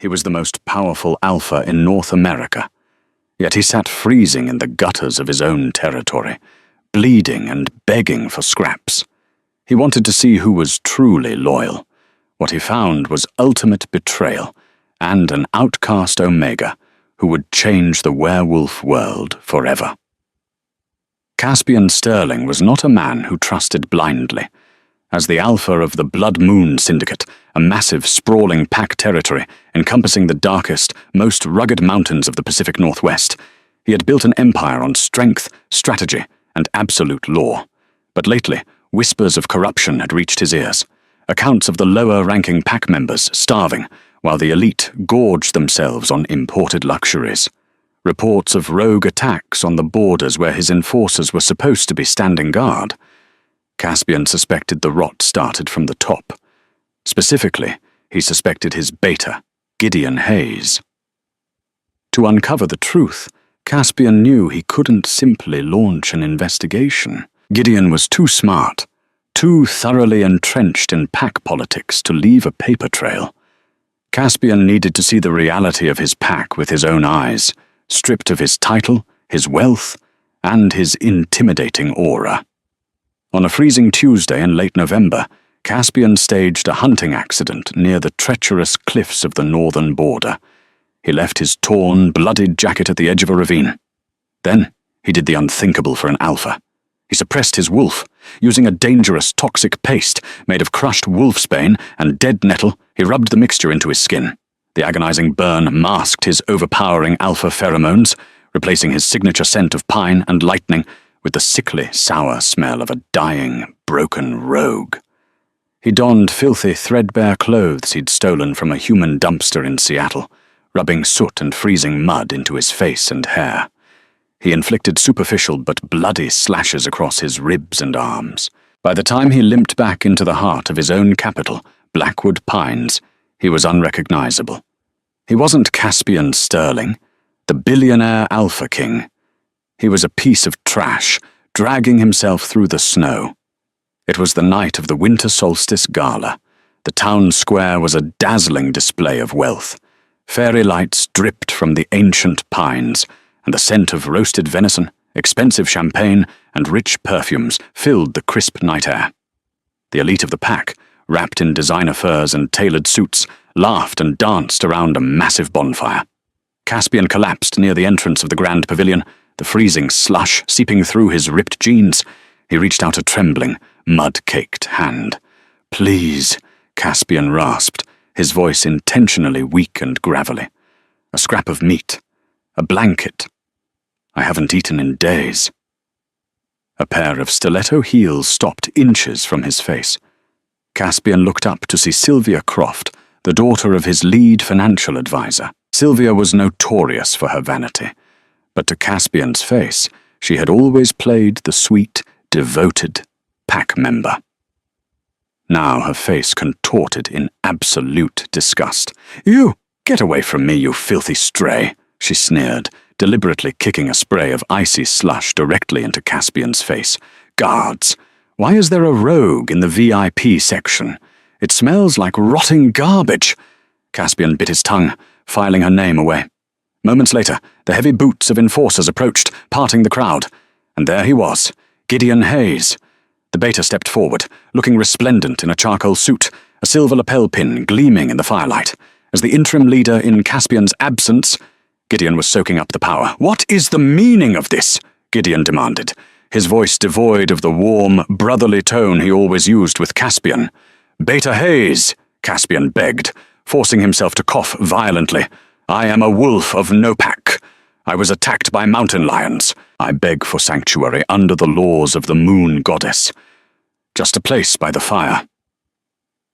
He was the most powerful alpha in North America. Yet he sat freezing in the gutters of his own territory, bleeding and begging for scraps. He wanted to see who was truly loyal. What he found was ultimate betrayal and an outcast Omega who would change the werewolf world forever. Caspian Sterling was not a man who trusted blindly. As the alpha of the Blood Moon Syndicate, a massive, sprawling pack territory encompassing the darkest, most rugged mountains of the Pacific Northwest, he had built an empire on strength, strategy, and absolute law. But lately, whispers of corruption had reached his ears. Accounts of the lower-ranking pack members starving, while the elite gorged themselves on imported luxuries. Reports of rogue attacks on the borders where his enforcers were supposed to be standing guard. Caspian suspected the rot started from the top. Specifically, he suspected his beta, Gideon Hayes. To uncover the truth, Caspian knew he couldn't simply launch an investigation. Gideon was too smart, too thoroughly entrenched in pack politics to leave a paper trail. Caspian needed to see the reality of his pack with his own eyes, stripped of his title, his wealth, and his intimidating aura. On a freezing Tuesday in late November, Caspian staged a hunting accident near the treacherous cliffs of the northern border. He left his torn, bloodied jacket at the edge of a ravine. Then he did the unthinkable for an alpha. He suppressed his wolf. Using a dangerous, toxic paste made of crushed wolfsbane and dead nettle, he rubbed the mixture into his skin. The agonizing burn masked his overpowering alpha pheromones, replacing his signature scent of pine and lightning with the sickly, sour smell of a dying, broken rogue. He donned filthy, threadbare clothes he'd stolen from a human dumpster in Seattle, rubbing soot and freezing mud into his face and hair. He inflicted superficial but bloody slashes across his ribs and arms. By the time he limped back into the heart of his own capital, Blackwood Pines, he was unrecognizable. He wasn't Caspian Sterling, the billionaire Alpha King. He was a piece of trash, dragging himself through the snow. It was the night of the Winter Solstice Gala. The town square was a dazzling display of wealth. Fairy lights dripped from the ancient pines, and the scent of roasted venison, expensive champagne, and rich perfumes filled the crisp night air. The elite of the pack, wrapped in designer furs and tailored suits, laughed and danced around a massive bonfire. Caspian collapsed near the entrance of the grand pavilion, the freezing slush seeping through his ripped jeans. He reached out a trembling, mud-caked hand. "Please," Caspian rasped, his voice intentionally weak and gravelly. "A scrap of meat. A blanket. I haven't eaten in days." A pair of stiletto heels stopped inches from his face. Caspian looked up to see Sylvia Croft, the daughter of his lead financial advisor. Sylvia was notorious for her vanity, but to Caspian's face, she had always played the sweet, devoted pack member. Now her face contorted in absolute disgust. "You! Get away from me, you filthy stray!" she sneered, deliberately kicking a spray of icy slush directly into Caspian's face. "Guards! Why is there a rogue in the VIP section? It smells like rotting garbage." Caspian bit his tongue, filing her name away. Moments later, the heavy boots of enforcers approached, parting the crowd. And there he was, Gideon Hayes. The beta stepped forward, looking resplendent in a charcoal suit, a silver lapel pin gleaming in the firelight. As the interim leader in Caspian's absence, Gideon was soaking up the power. "What is the meaning of this?" Gideon demanded, his voice devoid of the warm, brotherly tone he always used with Caspian. "Beta Hayes," Caspian begged, forcing himself to cough violently. "I am a wolf of no pack. I was attacked by mountain lions. I beg for sanctuary under the laws of the moon goddess. Just a place by the fire."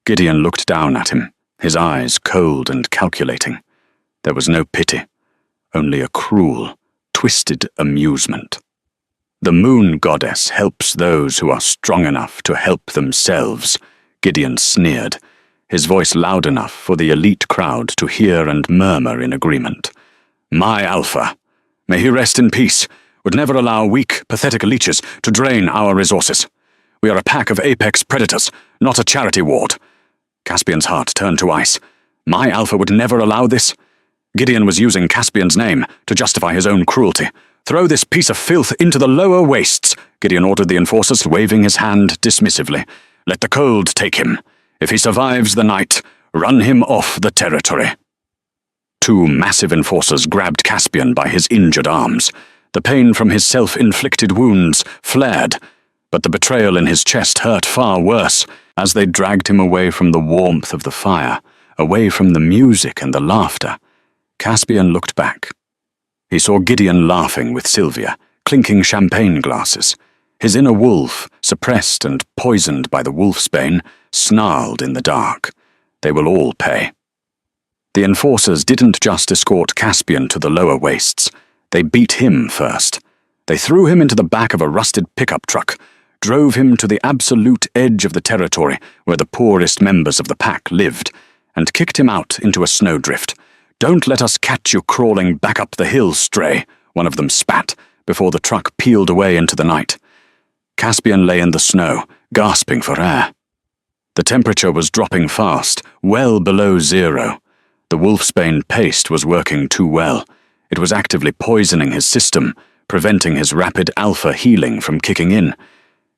Gideon looked down at him, his eyes cold and calculating. There was no pity, only a cruel, twisted amusement. "The moon goddess helps those who are strong enough to help themselves," Gideon sneered, his voice loud enough for the elite crowd to hear and murmur in agreement. "My alpha, may he rest in peace, would never allow weak, pathetic leeches to drain our resources. We are a pack of apex predators, not a charity ward." Caspian's heart turned to ice. My Alpha would never allow this. Gideon was using Caspian's name to justify his own cruelty. Throw this piece of filth into the lower wastes, Gideon ordered the enforcers, waving his hand dismissively. Let the cold take him. If he survives the night, run him off the territory. Two massive enforcers grabbed Caspian by his injured arms. The pain from his self-inflicted wounds flared, but the betrayal in his chest hurt far worse as they dragged him away from the warmth of the fire, away from the music and the laughter. Caspian looked back. He saw Gideon laughing with Sylvia, clinking champagne glasses. His inner wolf, suppressed and poisoned by the wolfsbane, snarled in the dark. They will all pay. The enforcers didn't just escort Caspian to the lower wastes. They beat him first. They threw him into the back of a rusted pickup truck, drove him to the absolute edge of the territory where the poorest members of the pack lived, and kicked him out into a snowdrift. Don't let us catch you crawling back up the hill, stray, one of them spat, before the truck peeled away into the night. Caspian lay in the snow, gasping for air. The temperature was dropping fast, well below zero. The wolfsbane paste was working too well. It was actively poisoning his system, preventing his rapid alpha healing from kicking in.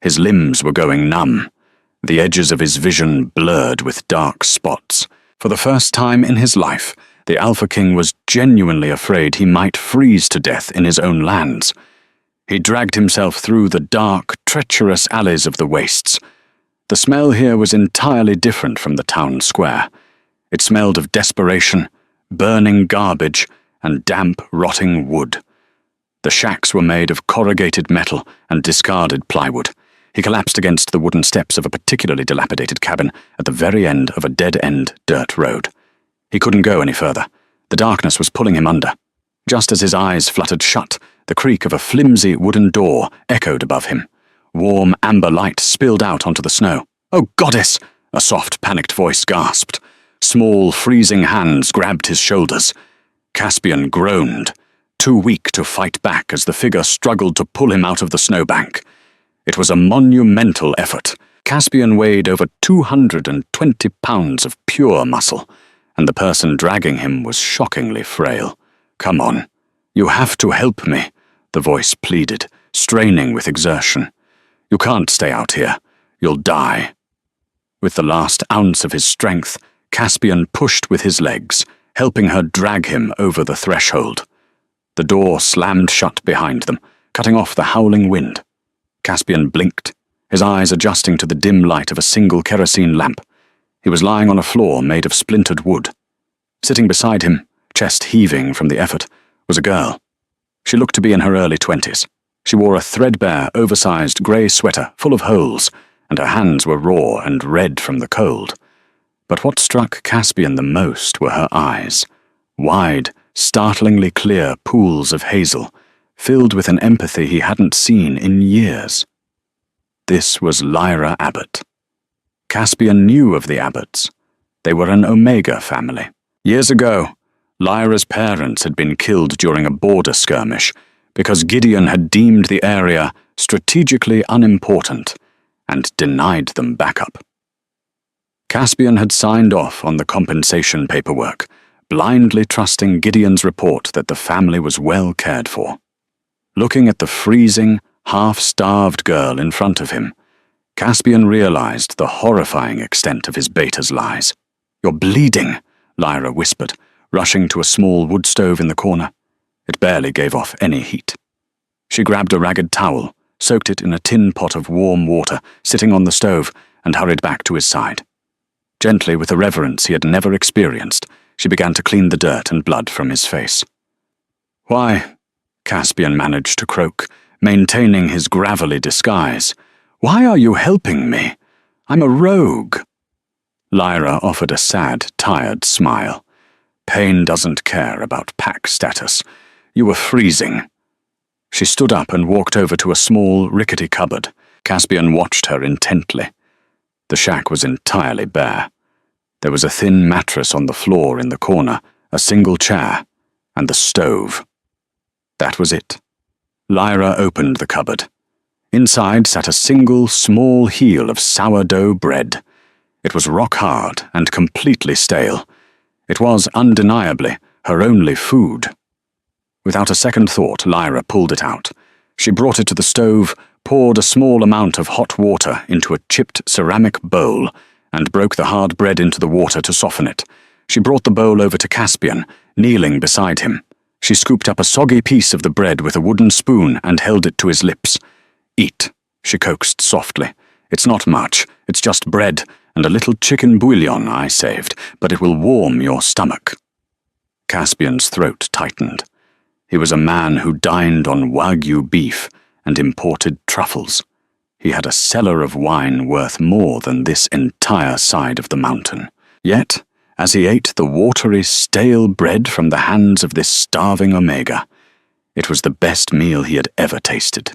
His limbs were going numb. The edges of his vision blurred with dark spots. For the first time in his life, the Alpha King was genuinely afraid he might freeze to death in his own lands. He dragged himself through the dark, treacherous alleys of the wastes. The smell here was entirely different from the town square. It smelled of desperation, burning garbage, and damp, rotting wood. The shacks were made of corrugated metal and discarded plywood. He collapsed against the wooden steps of a particularly dilapidated cabin at the very end of a dead-end dirt road. He couldn't go any further. The darkness was pulling him under. Just as his eyes fluttered shut, the creak of a flimsy wooden door echoed above him. Warm amber light spilled out onto the snow. "Oh, goddess!" a soft, panicked voice gasped. Small, freezing hands grabbed his shoulders. Caspian groaned, too weak to fight back as the figure struggled to pull him out of the snowbank. It was a monumental effort. Caspian weighed over 220 pounds of pure muscle, and the person dragging him was shockingly frail. "Come on, you have to help me," the voice pleaded, straining with exertion. "You can't stay out here. You'll die." With the last ounce of his strength, Caspian pushed with his legs, helping her drag him over the threshold. The door slammed shut behind them, cutting off the howling wind. Caspian blinked, his eyes adjusting to the dim light of a single kerosene lamp. He was lying on a floor made of splintered wood. Sitting beside him, chest heaving from the effort, was a girl. She looked to be in her early 20s. She wore a threadbare, oversized grey sweater full of holes, and her hands were raw and red from the cold. But what struck Caspian the most were her eyes, wide, startlingly clear pools of hazel, filled with an empathy he hadn't seen in years. This was Lyra Abbott. Caspian knew of the Abbotts. They were an Omega family. Years ago, Lyra's parents had been killed during a border skirmish because Gideon had deemed the area strategically unimportant and denied them backup. Caspian had signed off on the compensation paperwork, blindly trusting Gideon's report that the family was well cared for. Looking at the freezing, half-starved girl in front of him, Caspian realized the horrifying extent of his beta's lies. "You're bleeding," Lyra whispered, rushing to a small wood stove in the corner. It barely gave off any heat. She grabbed a ragged towel, soaked it in a tin pot of warm water sitting on the stove, and hurried back to his side. Gently, with a reverence he had never experienced, she began to clean the dirt and blood from his face. "Why," Caspian managed to croak, maintaining his gravelly disguise, "why are you helping me? I'm a rogue." Lyra offered a sad, tired smile. "Pain doesn't care about pack status. You were freezing." She stood up and walked over to a small, rickety cupboard. Caspian watched her intently. The shack was entirely bare. There was a thin mattress on the floor in the corner, a single chair, and the stove. That was it. Lyra opened the cupboard. Inside sat a single, small heel of sourdough bread. It was rock hard and completely stale. It was undeniably her only food. Without a second thought, Lyra pulled it out. She brought it to the stove, poured a small amount of hot water into a chipped ceramic bowl, and broke the hard bread into the water to soften it. She brought the bowl over to Caspian, kneeling beside him. She scooped up a soggy piece of the bread with a wooden spoon and held it to his lips. "Eat," she coaxed softly. "It's not much. It's just bread and a little chicken bouillon I saved, but it will warm your stomach." Caspian's throat tightened. He was a man who dined on Wagyu beef and imported truffles. He had a cellar of wine worth more than this entire side of the mountain. Yet, as he ate the watery, stale bread from the hands of this starving Omega, it was the best meal he had ever tasted,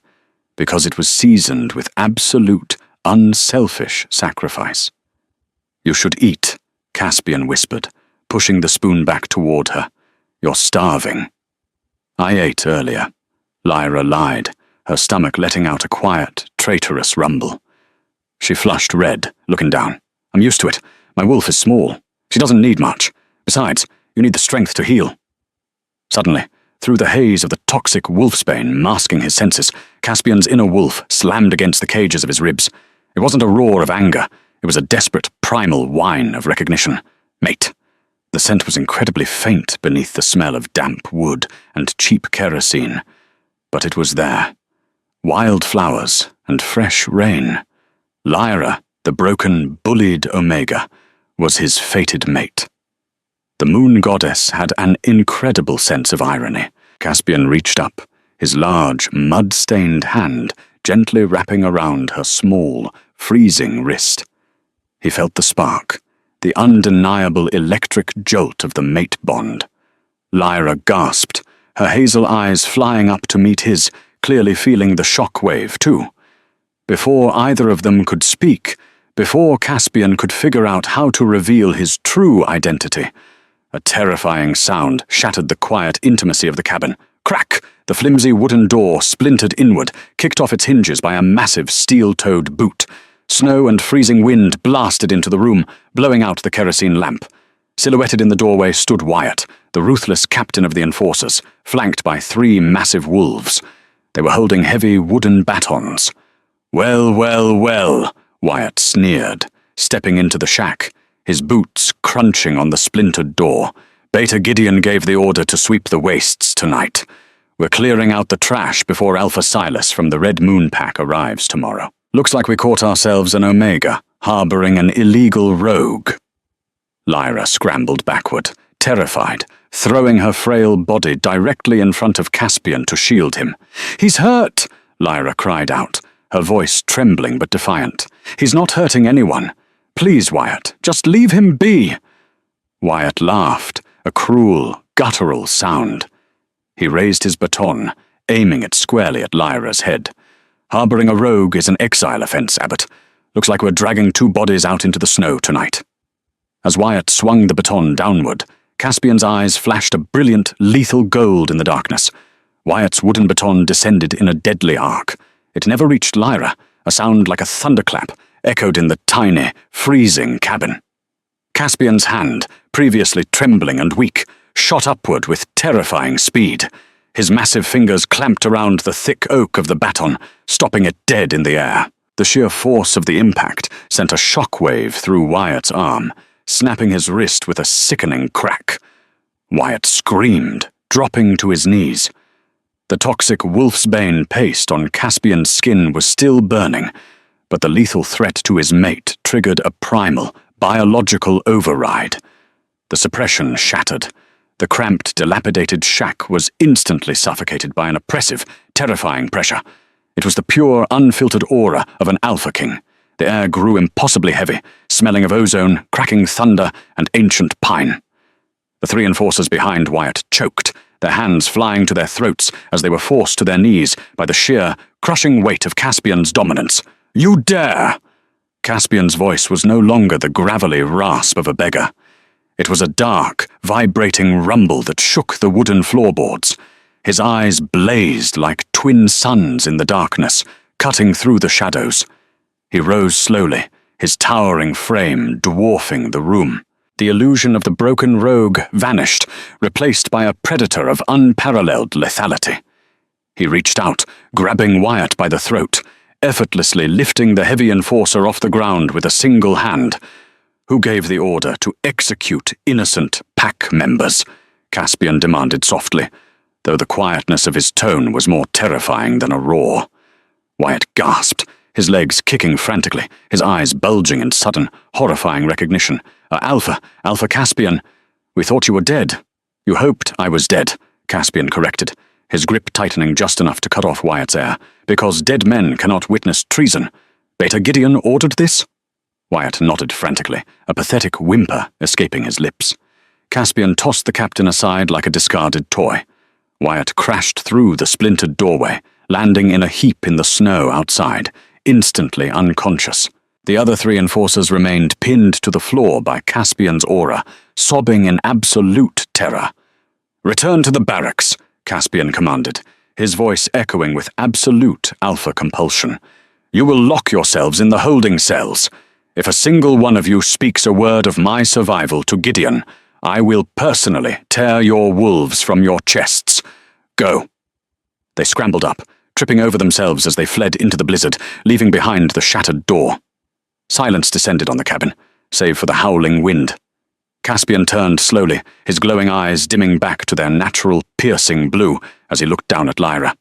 because it was seasoned with absolute, unselfish sacrifice. "You should eat," Caspian whispered, pushing the spoon back toward her. "You're starving." "I ate earlier," Lyra lied, her stomach letting out a quiet, traitorous rumble. She flushed red, looking down. "I'm used to it. My wolf is small. She doesn't need much. Besides, you need the strength to heal." Suddenly, through the haze of the toxic wolfsbane masking his senses, Caspian's inner wolf slammed against the cages of his ribs. It wasn't a roar of anger. It was a desperate, primal whine of recognition. "Mate." The scent was incredibly faint beneath the smell of damp wood and cheap kerosene, but it was there. Wild flowers and fresh rain. Lyra, the broken, bullied Omega, was his fated mate. The moon goddess had an incredible sense of irony. Caspian reached up, his large, mud-stained hand gently wrapping around her small, freezing wrist. He felt the spark, the undeniable electric jolt of the mate bond. Lyra gasped, her hazel eyes flying up to meet his, clearly feeling the shock wave too. Before either of them could speak, before Caspian could figure out how to reveal his true identity, a terrifying sound shattered the quiet intimacy of the cabin. Crack! The flimsy wooden door splintered inward, kicked off its hinges by a massive steel-toed boot. Snow and freezing wind blasted into the room, blowing out the kerosene lamp. Silhouetted in the doorway stood Wyatt, the ruthless captain of the enforcers, flanked by 3 massive wolves. They were holding heavy wooden batons. "Well, well, well," Wyatt sneered, stepping into the shack, his boots crunching on the splintered door. "Beta Gideon gave the order to sweep the wastes tonight. We're clearing out the trash before Alpha Silas from the Red Moon Pack arrives tomorrow. Looks like we caught ourselves an Omega, harboring an illegal rogue." Lyra scrambled backward, terrified, throwing her frail body directly in front of Caspian to shield him. "He's hurt!" Lyra cried out, her voice trembling but defiant. "He's not hurting anyone. Please, Wyatt, just leave him be." Wyatt laughed, a cruel, guttural sound. He raised his baton, aiming it squarely at Lyra's head. "Harboring a rogue is an exile offense, Abbott. Looks like we're dragging 2 bodies out into the snow tonight." As Wyatt swung the baton downward, Caspian's eyes flashed a brilliant, lethal gold in the darkness. Wyatt's wooden baton descended in a deadly arc. It never reached Lyra. A sound like a thunderclap echoed in the tiny, freezing cabin. Caspian's hand, previously trembling and weak, shot upward with terrifying speed. His massive fingers clamped around the thick oak of the baton, stopping it dead in the air. The sheer force of the impact sent a shockwave through Wyatt's arm, snapping his wrist with a sickening crack. Wyatt screamed, dropping to his knees. The toxic wolfsbane paste on Caspian's skin was still burning, but the lethal threat to his mate triggered a primal, biological override. The suppression shattered. The cramped, dilapidated shack was instantly suffocated by an oppressive, terrifying pressure. It was the pure, unfiltered aura of an Alpha King. The air grew impossibly heavy, smelling of ozone, cracking thunder, and ancient pine. The 3 enforcers behind Wyatt choked, their hands flying to their throats as they were forced to their knees by the sheer, crushing weight of Caspian's dominance. "You dare!" Caspian's voice was no longer the gravelly rasp of a beggar. It was a dark, vibrating rumble that shook the wooden floorboards. His eyes blazed like twin suns in the darkness, cutting through the shadows. He rose slowly, his towering frame dwarfing the room. The illusion of the broken rogue vanished, replaced by a predator of unparalleled lethality. He reached out, grabbing Wyatt by the throat, effortlessly lifting the heavy enforcer off the ground with a single hand. "Who gave the order to execute innocent pack members?" Caspian demanded softly, though the quietness of his tone was more terrifying than a roar. Wyatt gasped, his legs kicking frantically, his eyes bulging in sudden, horrifying recognition. Alpha Caspian, we thought you were dead." "You hoped I was dead," Caspian corrected, his grip tightening just enough to cut off Wyatt's air. "Because dead men cannot witness treason. Beta Gideon ordered this?" Wyatt nodded frantically, a pathetic whimper escaping his lips. Caspian tossed the captain aside like a discarded toy. Wyatt crashed through the splintered doorway, landing in a heap in the snow outside, instantly unconscious. The other three enforcers remained pinned to the floor by Caspian's aura, sobbing in absolute terror. "Return to the barracks," Caspian commanded, his voice echoing with absolute alpha compulsion. "You will lock yourselves in the holding cells. If a single one of you speaks a word of my survival to Gideon, I will personally tear your wolves from your chests. Go." They scrambled up, tripping over themselves as they fled into the blizzard, leaving behind the shattered door. Silence descended on the cabin, save for the howling wind. Caspian turned slowly, his glowing eyes dimming back to their natural, piercing blue as he looked down at Lyra.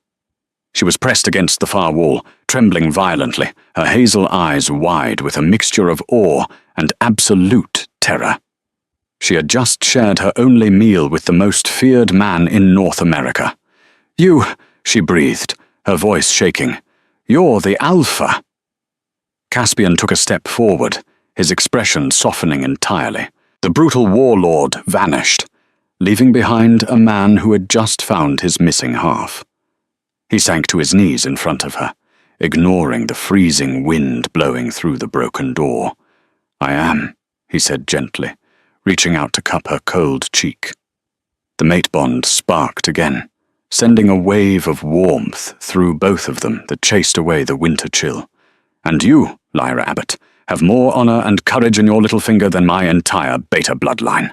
She was pressed against the far wall, trembling violently, her hazel eyes wide with a mixture of awe and absolute terror. She had just shared her only meal with the most feared man in North America. "You," she breathed, her voice shaking. "You're the Alpha." Caspian took a step forward, his expression softening entirely. The brutal warlord vanished, leaving behind a man who had just found his missing half. He sank to his knees in front of her, ignoring the freezing wind blowing through the broken door. "I am," he said gently, reaching out to cup her cold cheek. The mate bond sparked again, sending a wave of warmth through both of them that chased away the winter chill. "And you, Lyra Abbott, have more honor and courage in your little finger than my entire beta bloodline."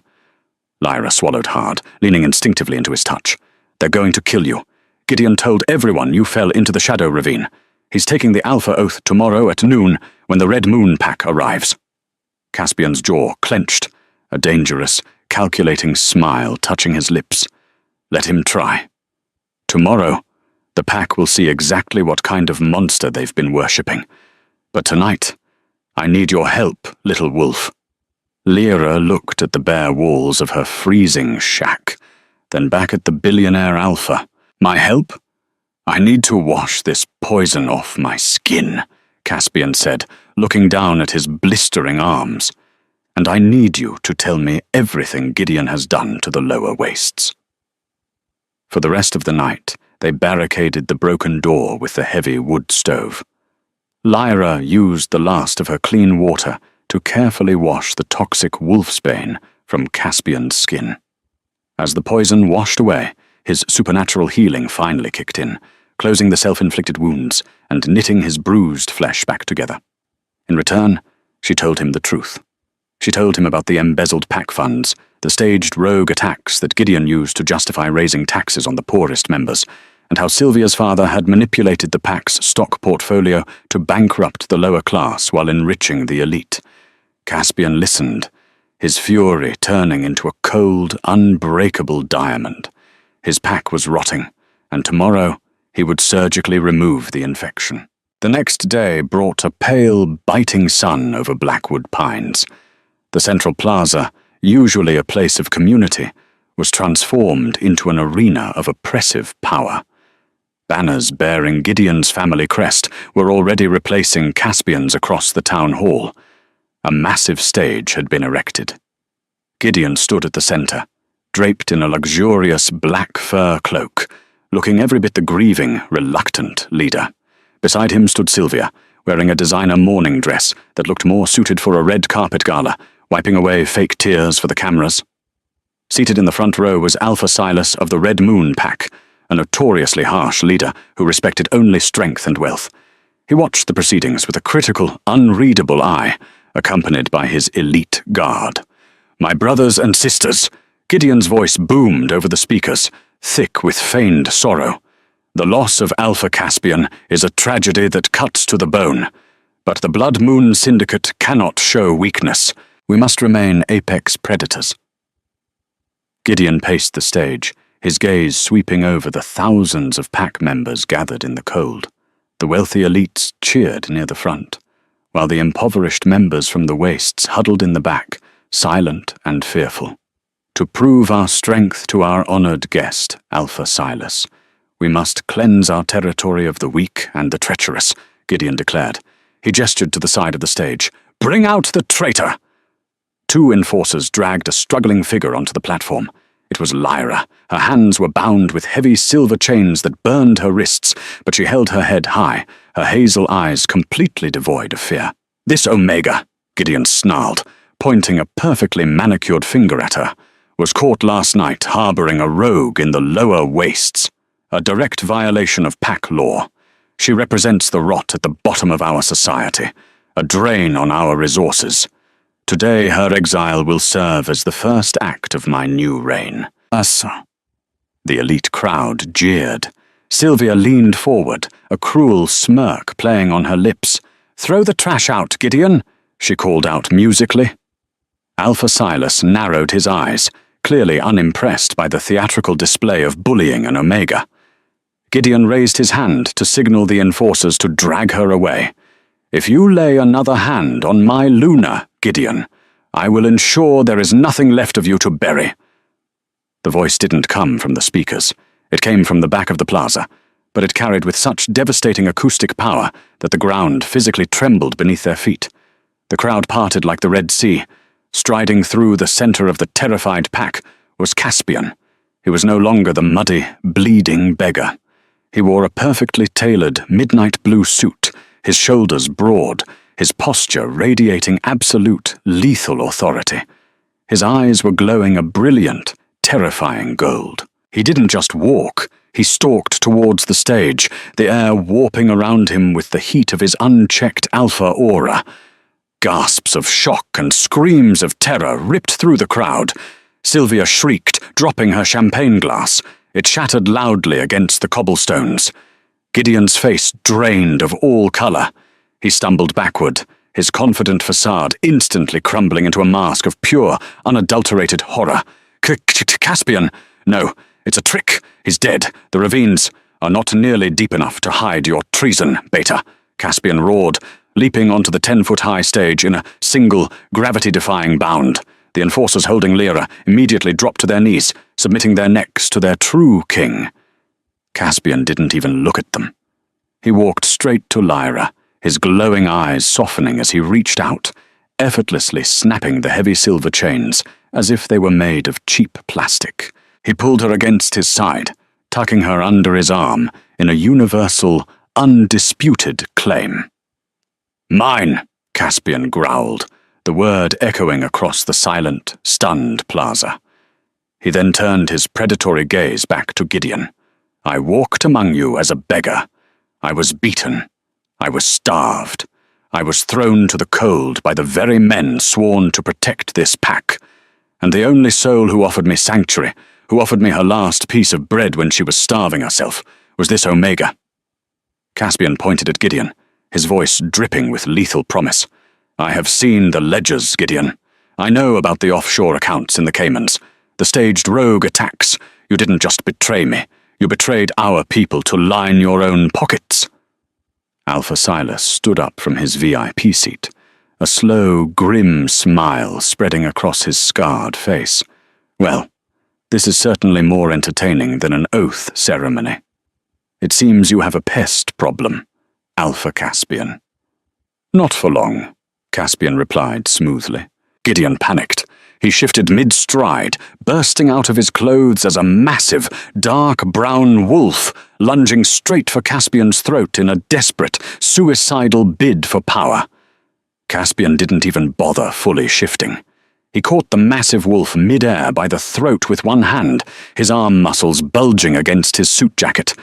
Lyra swallowed hard, leaning instinctively into his touch. "They're going to kill you. Gideon told everyone you fell into the Shadow Ravine. He's taking the Alpha Oath tomorrow at noon when the Red Moon Pack arrives." Caspian's jaw clenched, a dangerous, calculating smile touching his lips. "Let him try. Tomorrow, the Pack will see exactly what kind of monster they've been worshipping. But tonight, I need your help, little wolf." Lyra looked at the bare walls of her freezing shack, then back at the billionaire Alpha. "My help? I need to wash this poison off my skin," Caspian said, looking down at his blistering arms. "And I need you to tell me everything Gideon has done to the lower wastes." For the rest of the night, they barricaded the broken door with the heavy wood stove. Lyra used the last of her clean water to carefully wash the toxic wolfsbane from Caspian's skin. As the poison washed away, his supernatural healing finally kicked in, closing the self-inflicted wounds and knitting his bruised flesh back together. In return, she told him the truth. She told him about the embezzled pack funds, the staged rogue attacks that Gideon used to justify raising taxes on the poorest members, and how Sylvia's father had manipulated the pack's stock portfolio to bankrupt the lower class while enriching the elite. Caspian listened, his fury turning into a cold, unbreakable diamond. His pack was rotting, and tomorrow he would surgically remove the infection. The next day brought a pale, biting sun over Blackwood Pines. The central plaza, usually a place of community, was transformed into an arena of oppressive power. Banners bearing Gideon's family crest were already replacing Caspian's across the town hall. A massive stage had been erected. Gideon stood at the center, draped in a luxurious black fur cloak, looking every bit the grieving, reluctant leader. Beside him stood Sylvia, wearing a designer mourning dress that looked more suited for a red carpet gala, wiping away fake tears for the cameras. Seated in the front row was Alpha Silas of the Red Moon Pack, a notoriously harsh leader who respected only strength and wealth. He watched the proceedings with a critical, unreadable eye, accompanied by his elite guard. My brothers and sisters, Gideon's voice boomed over the speakers, thick with feigned sorrow. The loss of Alpha Caspian is a tragedy that cuts to the bone. But the Blood Moon Syndicate cannot show weakness. We must remain apex predators. Gideon paced the stage, his gaze sweeping over the thousands of pack members gathered in the cold. The wealthy elites cheered near the front, while the impoverished members from the wastes huddled in the back, silent and fearful. To prove our strength to our honored guest, Alpha Silas, we must cleanse our territory of the weak and the treacherous, Gideon declared. He gestured to the side of the stage. Bring out the traitor! 2 enforcers dragged a struggling figure onto the platform. It was Lyra. Her hands were bound with heavy silver chains that burned her wrists, but she held her head high, her hazel eyes completely devoid of fear. This Omega, Gideon snarled, pointing a perfectly manicured finger at her, was caught last night harboring a rogue in the lower wastes, a direct violation of pack law. She represents the rot at the bottom of our society, a drain on our resources. Today her exile will serve as the first act of my new reign. Asa. The elite crowd jeered. Sylvia leaned forward, a cruel smirk playing on her lips. Throw the trash out, Gideon, she called out musically. Alpha Silas narrowed his eyes, clearly unimpressed by the theatrical display of bullying an Omega. Gideon raised his hand to signal the enforcers to drag her away. If you lay another hand on my Luna, Gideon, I will ensure there is nothing left of you to bury. The voice didn't come from the speakers. It came from the back of the plaza, but it carried with such devastating acoustic power that the ground physically trembled beneath their feet. The crowd parted like the Red Sea. Striding through the center of the terrified pack was Caspian. He was no longer the muddy, bleeding beggar. He wore a perfectly tailored midnight blue suit, his shoulders broad, his posture radiating absolute, lethal authority. His eyes were glowing a brilliant, terrifying gold. He didn't just walk, he stalked towards the stage, the air warping around him with the heat of his unchecked alpha aura. Gasps of shock and screams of terror ripped through the crowd. Sylvia shrieked, dropping her champagne glass. It shattered loudly against the cobblestones. Gideon's face drained of all color. He stumbled backward, his confident facade instantly crumbling into a mask of pure, unadulterated horror. Caspian! No, it's a trick. He's dead. The ravines are not nearly deep enough to hide your treason, Beta, Caspian roared, leaping onto the 10-foot-high stage in a single, gravity-defying bound. The enforcers holding Lyra immediately dropped to their knees, submitting their necks to their true king. Caspian didn't even look at them. He walked straight to Lyra, his glowing eyes softening as he reached out, effortlessly snapping the heavy silver chains as if they were made of cheap plastic. He pulled her against his side, tucking her under his arm in a universal, undisputed claim. Mine, Caspian growled, the word echoing across the silent, stunned plaza. He then turned his predatory gaze back to Gideon. I walked among you as a beggar. I was beaten. I was starved. I was thrown to the cold by the very men sworn to protect this pack. And the only soul who offered me sanctuary, who offered me her last piece of bread when she was starving herself, was this Omega. Caspian pointed at Gideon, his voice dripping with lethal promise. I have seen the ledgers, Gideon. I know about the offshore accounts in the Caymans, the staged rogue attacks. You didn't just betray me. You betrayed our people to line your own pockets. Alpha Silas stood up from his VIP seat, a slow, grim smile spreading across his scarred face. Well, this is certainly more entertaining than an oath ceremony. It seems you have a pest problem, Alpha Caspian. Not for long, Caspian replied smoothly. Gideon panicked. He shifted mid-stride, bursting out of his clothes as a massive, dark brown wolf, lunging straight for Caspian's throat in a desperate, suicidal bid for power. Caspian didn't even bother fully shifting. He caught the massive wolf mid-air by the throat with one hand, his arm muscles bulging against his suit jacket.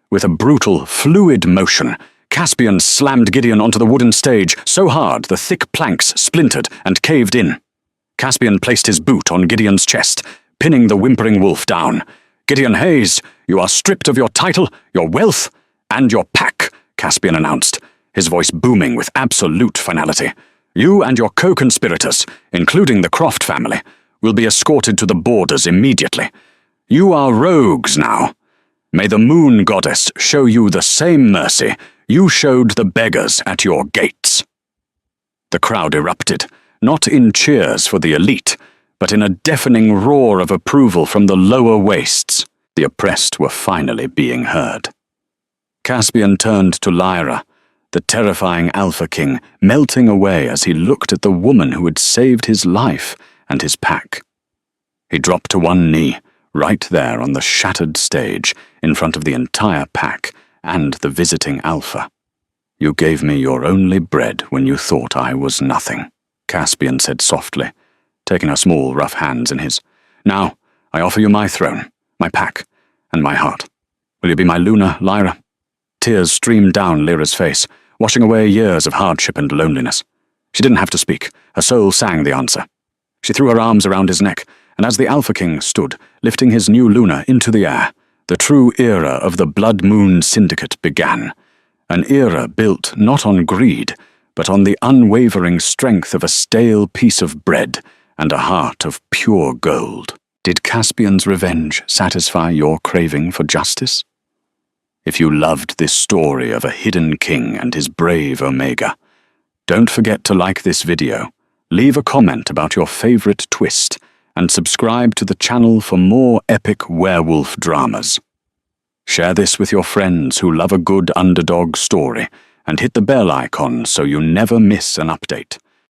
With a brutal, fluid motion, Caspian slammed Gideon onto the wooden stage so hard the thick planks splintered and caved in. Caspian placed his boot on Gideon's chest, pinning the whimpering wolf down. "Gideon Hayes, you are stripped of your title, your wealth, and your pack," Caspian announced, his voice booming with absolute finality. "You and your co-conspirators, including the Croft family, will be escorted to the borders immediately. You are rogues now. May the moon goddess show you the same mercy you showed the beggars at your gates." The crowd erupted, not in cheers for the elite, but in a deafening roar of approval from the lower wastes. The oppressed were finally being heard. Caspian turned to Lyra, the terrifying Alpha King, melting away as he looked at the woman who had saved his life and his pack. He dropped to one knee, right there on the shattered stage, in front of the entire pack and the visiting Alpha. "You gave me your only bread when you thought I was nothing," Caspian said softly, taking her small, rough hands in his. "Now, I offer you my throne, my pack, and my heart. Will you be my Luna, Lyra?" Tears streamed down Lyra's face, washing away years of hardship and loneliness. She didn't have to speak. Her soul sang the answer. She threw her arms around his neck, and as the Alpha King stood, lifting his new Luna into the air, the true era of the Blood Moon Syndicate began. An era built not on greed, but on the unwavering strength of a stale piece of bread and a heart of pure gold. Did Caspian's revenge satisfy your craving for justice? If you loved this story of a hidden king and his brave Omega, don't forget to like this video, leave a comment about your favorite twist, and subscribe to the channel for more epic werewolf dramas. Share this with your friends who love a good underdog story, and hit the bell icon so you never miss an update.